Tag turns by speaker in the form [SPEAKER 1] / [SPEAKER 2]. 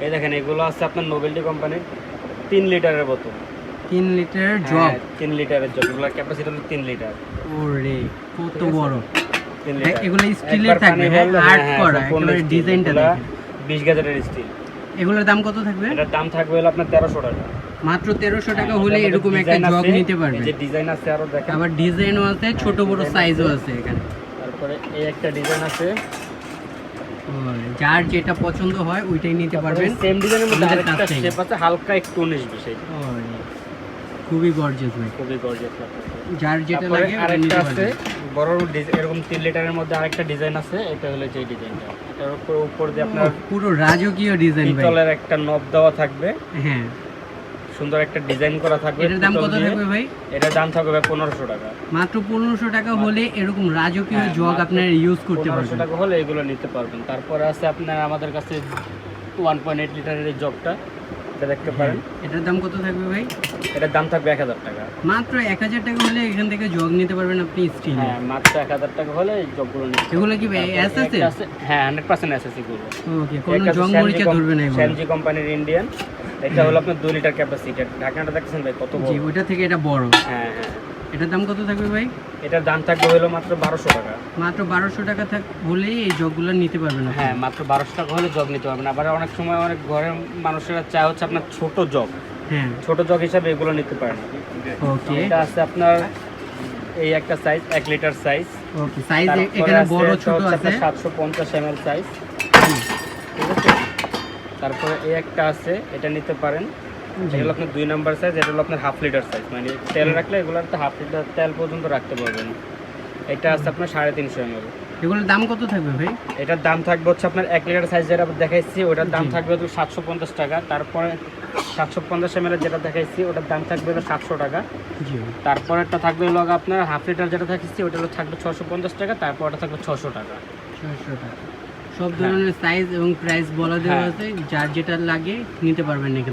[SPEAKER 1] এই দেখেন এগুলো আছে আপনার নোবেলটি কোম্পানির 3 লিটারের বোতল।
[SPEAKER 2] 3 লিটারের জগ।
[SPEAKER 1] 3 লিটারের জগ, এগুলোর ক্যাপাসিটি হলো 3 লিটার।
[SPEAKER 2] ওরে কত বড়!
[SPEAKER 1] 3 লিটার।
[SPEAKER 2] এগুলো স্টিলের থাকবে, আর্ট করা, একেবারে ডিজাইনটা দেখেন।
[SPEAKER 1] 20 গেজের স্টিল।
[SPEAKER 2] এগুলোর দাম কত থাকবে?
[SPEAKER 1] এটার দাম থাকবে হলো আপনার 1300 টাকা।
[SPEAKER 2] মাত্র 1300 টাকা হলে এরকম একটা জগ নিতে পারবেন।
[SPEAKER 1] এই যে ডিজাইন আছে আরো দেখেন।
[SPEAKER 2] আবার ডিজাইনও আছে, ছোট বড় সাইজও আছে এখানে।
[SPEAKER 1] তারপরে এই একটা ডিজাইন আছে।
[SPEAKER 2] যার যেটা পছন্দ হয় ওইটাই নিতে পারবেন।
[SPEAKER 1] সেম ডিজাইনের মধ্যে আরেকটা শেপ আছে, হালকা একটু 19 20।
[SPEAKER 2] খুবই গর্জিয়াস ভাই,
[SPEAKER 1] খুবই গর্জিয়াস।
[SPEAKER 2] যার যেটা লাগে ওটা
[SPEAKER 1] আরেকটা
[SPEAKER 2] নিতে
[SPEAKER 1] আছে
[SPEAKER 2] পারবেন।
[SPEAKER 1] বড় এরকম 3 লিটারের মধ্যে আরেকটা ডিজাইন আছে, এটা হলো যে ডিজাইনটা। এটার উপর দিয়ে আপনার
[SPEAKER 2] পুরো রাজকীয় ডিজাইন ভাই।
[SPEAKER 1] পিতলের একটা নব দেওয়া থাকবে।
[SPEAKER 2] হ্যাঁ,
[SPEAKER 1] সুন্দর একটা ডিজাইন করা থাকবে।
[SPEAKER 2] এটার দাম কত থাকবে ভাই?
[SPEAKER 1] এটার দাম থাকবে 1500 টাকা।
[SPEAKER 2] মাত্র 1500 টাকা হলে এরকম রাজকীয় জগ আপনারা ইউজ করতে
[SPEAKER 1] 1500
[SPEAKER 2] পারবেন।
[SPEAKER 1] টাকা হলে এগুলো নিতে পারবেন। তারপরে আছে আপনার আমাদের কাছে 1.8 লিটারের এই জগটা, এটা দেখতে পারেন।
[SPEAKER 2] এটার দাম কত থাকবে ভাই?
[SPEAKER 1] এটার দাম থাকবে 1000 টাকা।
[SPEAKER 2] মাত্র 1000 টাকা হলে এখান থেকে জগ নিতে পারবেন আপনি স্টিল।
[SPEAKER 1] হ্যাঁ, মাত্র 1000 টাকা হলে এই জগগুলো নিতে।
[SPEAKER 2] এগুলো কি ভাই এসএসএ?
[SPEAKER 1] হ্যাঁ, 100% এসএসসি গুলো।
[SPEAKER 2] ওকে, কোন জং মরিচা ধরবে না এগুলো।
[SPEAKER 1] শ্যামজি কোম্পানির ইন্ডিয়ান। এটা হলো আপনার 2 লিটার ক্যাপাসিটি। ঢাকনাটা দেখছেন ভাই কত বড়?
[SPEAKER 2] জি, ওইটা থেকে এটা বড়।
[SPEAKER 1] হ্যাঁ হ্যাঁ।
[SPEAKER 2] এটার দাম কত থাকবে ভাই?
[SPEAKER 1] এটার দাম থাকবে হলো মাত্র 1200 টাকা।
[SPEAKER 2] মাত্র 1200 টাকা হলেই এই জগগুলো নিতে পারবেন আপনি।
[SPEAKER 1] হ্যাঁ, মাত্র 1200 টাকা হলে জগ নিতে পারবেন। আবার অনেক সময় অনেক ঘরের মানুষেরা চায় হচ্ছে আপনার ছোট জগ।
[SPEAKER 2] হ্যাঁ,
[SPEAKER 1] ছোট জগ হিসাবে এগুলো নিতে পারেন।
[SPEAKER 2] ওকে।
[SPEAKER 1] এটা আছে আপনার এই একটা সাইজ 1 লিটার সাইজ।
[SPEAKER 2] ওকে, সাইজ এখানে বড় ছোট আছে।
[SPEAKER 1] 750 ml সাইজ। ঠিক আছে। তারপরে এই একটা আছে, এটা নিতে পারেন। এটা হলো আপনার 2 নাম্বার সাইজ। এটা হলো আপনার হাফ লিটার সাইজ, মানে তেল রাখলে এগুলোতে হাফ লিটার তেল পর্যন্ত রাখতে পারবেন। এটা আছে আপনার 350 ml।
[SPEAKER 2] এগুলোর দাম কত থাকবে ভাই?
[SPEAKER 1] এটার দাম থাকবে হচ্ছে আপনার 1 লিটার সাইজ যেটা দেখাইছি ওটার দাম থাকবে হলো 750 টাকা। তারপরে 750 ml যেটা দেখাইছি ওটার দাম থাকবে হলো 700 টাকা।
[SPEAKER 2] জি।
[SPEAKER 1] তারপরেরটা থাকবে হলো আপনার হাফ লিটার যেটা দেখাইছি ওটা হলো থাকবে 650 টাকা। তারপরটা থাকবে 600 টাকা।
[SPEAKER 2] 600 টাকা। সব ধরনের সাইজ এবং প্রাইস বলা দেওয়া আছে, যার যেটা লাগে নিতে পারবেন এখানে।